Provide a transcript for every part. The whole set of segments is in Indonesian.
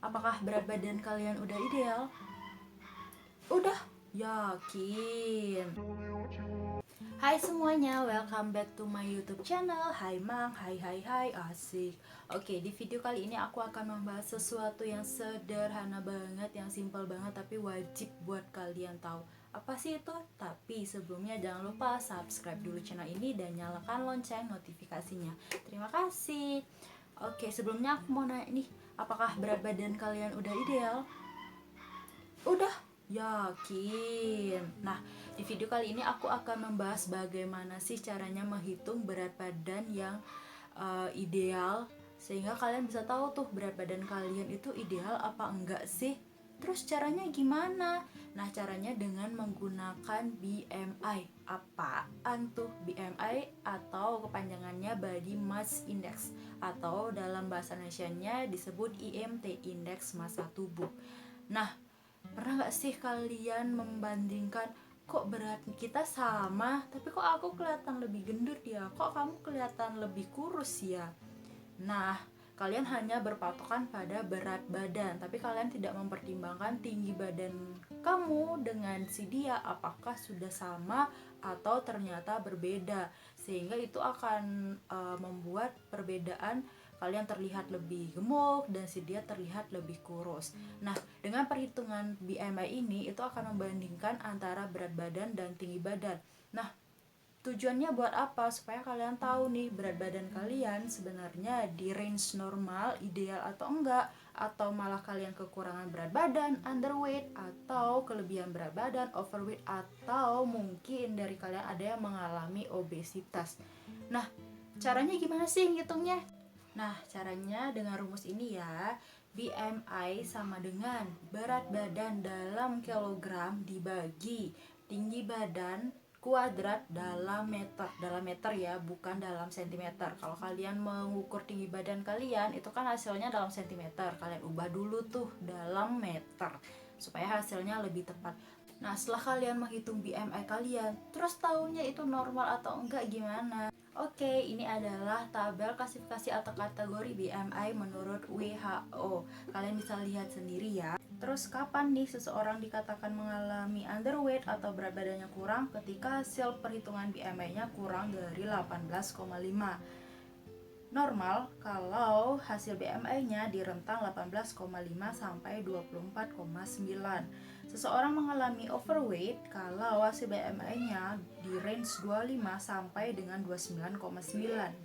Apakah berat badan kalian udah ideal? Udah? Yakin? Hai semuanya, welcome back to my YouTube channel. Hai Mang, hai, asik. Oke, di video kali ini aku akan membahas sesuatu yang sederhana banget, yang simple banget, tapi wajib buat kalian tahu. Apa sih itu? Tapi sebelumnya jangan lupa subscribe dulu channel ini dan nyalakan lonceng notifikasinya. Terima kasih. Oke, sebelumnya aku mau nanya nih, apakah berat badan kalian udah ideal? Udah? Yakin? Nah, di video kali ini aku akan membahas bagaimana sih caranya menghitung berat badan yang ideal, sehingga kalian bisa tahu tuh berat badan kalian itu ideal apa enggak sih. Terus caranya gimana? Nah, caranya dengan menggunakan BMI. Apaan tuh BMI? Atau kepanjangannya Body Mass Index, atau dalam bahasa Indonesianya disebut IMT, Indeks Massa Tubuh. Nah, pernah gak sih kalian membandingkan, kok berat kita sama, tapi kok aku kelihatan lebih gendut ya, kok kamu kelihatan lebih kurus ya? Nah, kalian hanya berpatokan pada berat badan, tapi kalian tidak mempertimbangkan tinggi badan kamu dengan si dia, apakah sudah sama atau ternyata berbeda, sehingga itu akan membuat perbedaan kalian terlihat lebih gemuk dan si dia terlihat lebih kurus. Nah, dengan perhitungan BMI ini itu akan membandingkan antara berat badan dan tinggi badan. Nah, tujuannya buat apa? Supaya kalian tahu nih berat badan kalian sebenarnya di range normal, ideal atau enggak, atau malah kalian kekurangan berat badan, underweight, atau kelebihan berat badan, overweight, atau mungkin dari kalian ada yang mengalami obesitas. Nah, caranya gimana sih ngitungnya? Nah, caranya dengan rumus ini ya. BMI sama dengan berat badan dalam kilogram dibagi tinggi badan kuadrat dalam meter. Dalam meter ya, bukan dalam sentimeter. Kalau kalian mengukur tinggi badan kalian, itu kan hasilnya dalam sentimeter. Kalian ubah dulu tuh dalam meter supaya hasilnya lebih tepat. Nah, setelah kalian menghitung BMI kalian, terus tahunya itu normal atau enggak gimana? Oke, ini adalah tabel klasifikasi atau kategori BMI menurut WHO. Kalian bisa lihat sendiri ya. Terus kapan nih seseorang dikatakan mengalami underweight atau berat badannya kurang? Ketika hasil perhitungan BMI-nya kurang dari 18,5. Normal kalau hasil BMI-nya di rentang 18,5 sampai 24,9. Seseorang mengalami overweight kalau hasil BMI-nya di range 25 sampai dengan 29,9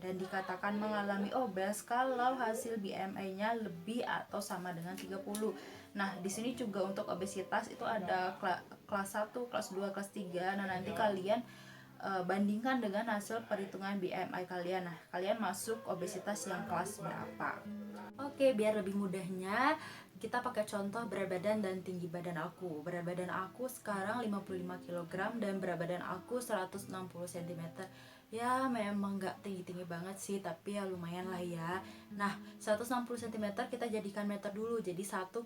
dan dikatakan mengalami obes kalau hasil BMI-nya lebih atau sama dengan 30. Nah, di sini juga untuk obesitas itu ada kelas 1, kelas 2, kelas 3. Nah, nanti kalian bandingkan dengan hasil perhitungan BMI kalian. Nah, kalian masuk obesitas yang kelas berapa? Oke, biar lebih mudahnya kita pakai contoh berat badan dan tinggi badan aku. Berat badan aku sekarang 55 kg dan berat badan aku 160 cm. Ya memang gak tinggi-tinggi banget sih, tapi ya lumayan lah ya. Nah, 160 cm kita jadikan meter dulu, jadi 1,6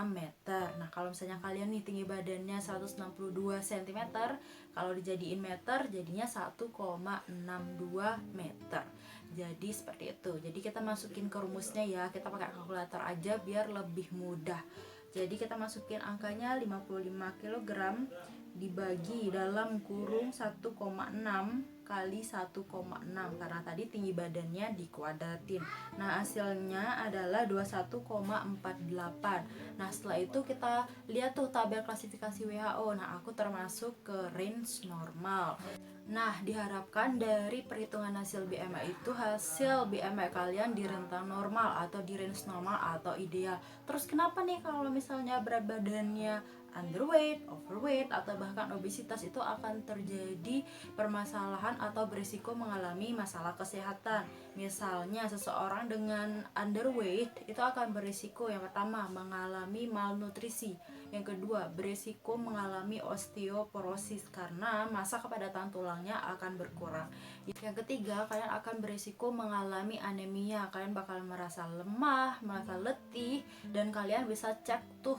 meter. Nah, kalau misalnya kalian nih tinggi badannya 162 cm, kalau dijadiin meter jadinya 1,62 meter. Jadi seperti itu. Jadi kita masukin ke rumusnya ya, kita pakai kalkulator aja biar lebih mudah. Jadi kita masukin angkanya 55 kg dibagi dalam kurung 1,6 kali 1,6 karena tadi tinggi badannya dikuadratin. Nah, hasilnya adalah 21,48. Nah, setelah itu kita lihat tuh tabel klasifikasi WHO. Nah, aku termasuk ke range normal. Nah, diharapkan dari perhitungan hasil BMI itu hasil BMI kalian di rentang normal atau di range normal atau ideal. Terus kenapa nih kalau misalnya berat badannya underweight, overweight, atau bahkan obesitas itu akan terjadi permasalahan atau berisiko mengalami masalah kesehatan. Misalnya seseorang dengan underweight itu akan berisiko yang pertama mengalami malnutrisi, yang kedua berisiko mengalami osteoporosis karena massa kepadatan tulangnya akan berkurang, yang ketiga kalian akan berisiko mengalami anemia, kalian bakal merasa lemah, merasa letih, dan kalian bisa cek tuh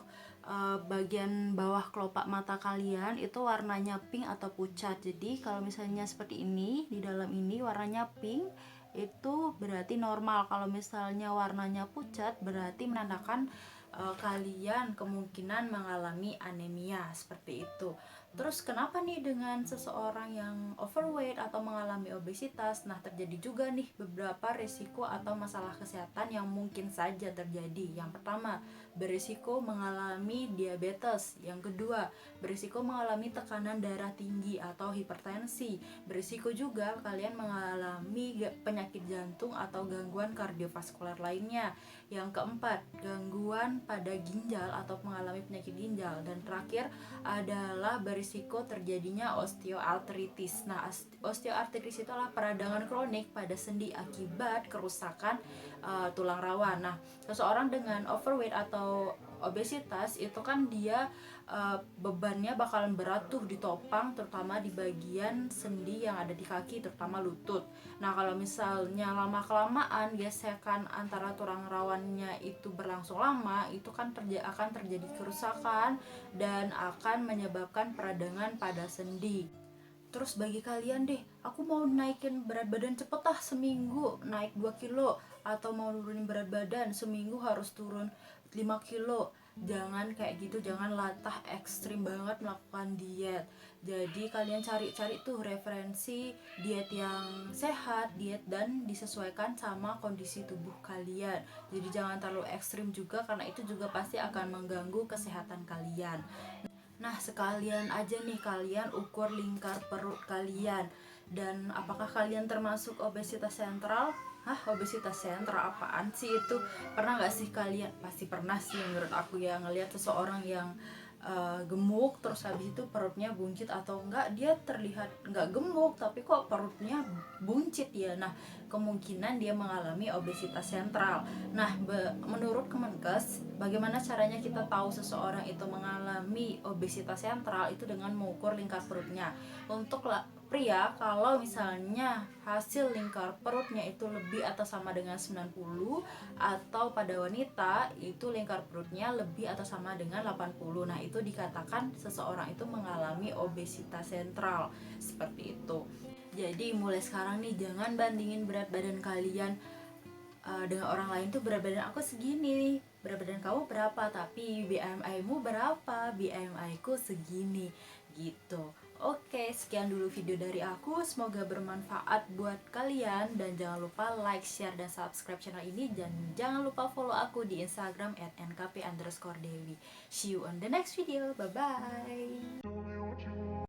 bagian bawah kelopak mata kalian itu warnanya pink atau pucat. Jadi kalau misalnya seperti ini, di dalam ini warnanya pink, itu berarti normal. Kalau misalnya warnanya pucat berarti menandakan kalian kemungkinan mengalami anemia seperti itu. Terus kenapa nih dengan seseorang yang overweight atau mengalami obesitas? Nah, terjadi juga nih beberapa risiko atau masalah kesehatan yang mungkin saja terjadi. Yang pertama, berisiko mengalami diabetes. Yang kedua, berisiko mengalami tekanan darah tinggi atau hipertensi. Berisiko juga kalian mengalami penyakit jantung atau gangguan kardiovaskular lainnya. Yang keempat, gangguan pada ginjal atau mengalami penyakit ginjal. Dan terakhir adalah berisiko terjadinya osteoartritis. Nah, osteoartritis itu adalah peradangan kronik pada sendi akibat kerusakan tulang rawan. Nah, seseorang dengan overweight atau obesitas itu kan dia bebannya bakalan berat tuh ditopang, terutama di bagian sendi yang ada di kaki, terutama lutut. Nah, kalau misalnya lama kelamaan gesekan antara tulang rawannya itu berlangsung lama, itu kan akan terjadi kerusakan dan akan menyebabkan peradangan pada sendi. Terus bagi kalian deh, aku mau naikin berat badan cepet seminggu naik 2 kilo, atau mau nurunin berat badan seminggu harus turun 5 kilo. Jangan kayak gitu, jangan latah ekstrim banget melakukan diet. Jadi kalian cari-cari tuh referensi diet yang sehat, diet dan disesuaikan sama kondisi tubuh kalian. Jadi jangan terlalu ekstrim juga, karena itu juga pasti akan mengganggu kesehatan kalian. Nah, sekalian aja nih kalian ukur lingkar perut kalian. Dan apakah kalian termasuk obesitas sentral? Hah, obesitas sentral apaan sih itu? Pernah gak sih kalian? Pasti pernah sih menurut aku ya, ngelihat seseorang yang gemuk terus habis itu perutnya buncit, atau enggak dia terlihat enggak gemuk tapi kok perutnya buncit ya. Nah, kemungkinan dia mengalami obesitas sentral. Nah, menurut Kemenkes, bagaimana caranya kita tahu seseorang itu mengalami obesitas sentral? Itu dengan mengukur lingkar perutnya. Untuk pria, kalau misalnya hasil lingkar perutnya itu lebih atau sama dengan 90, atau pada wanita itu lingkar perutnya lebih atau sama dengan 80, nah itu dikatakan seseorang itu mengalami obesitas sentral seperti itu. Jadi mulai sekarang nih, jangan bandingin berat badan kalian dengan orang lain tuh. Berat badan aku segini, berat badan kamu berapa, tapi BMI mu berapa, BMI ku segini gitu. Oke, sekian dulu video dari aku, semoga bermanfaat buat kalian, dan jangan lupa like, share, dan subscribe channel ini, dan jangan lupa follow aku di Instagram @nkp_dewi. See you on the next video, bye bye.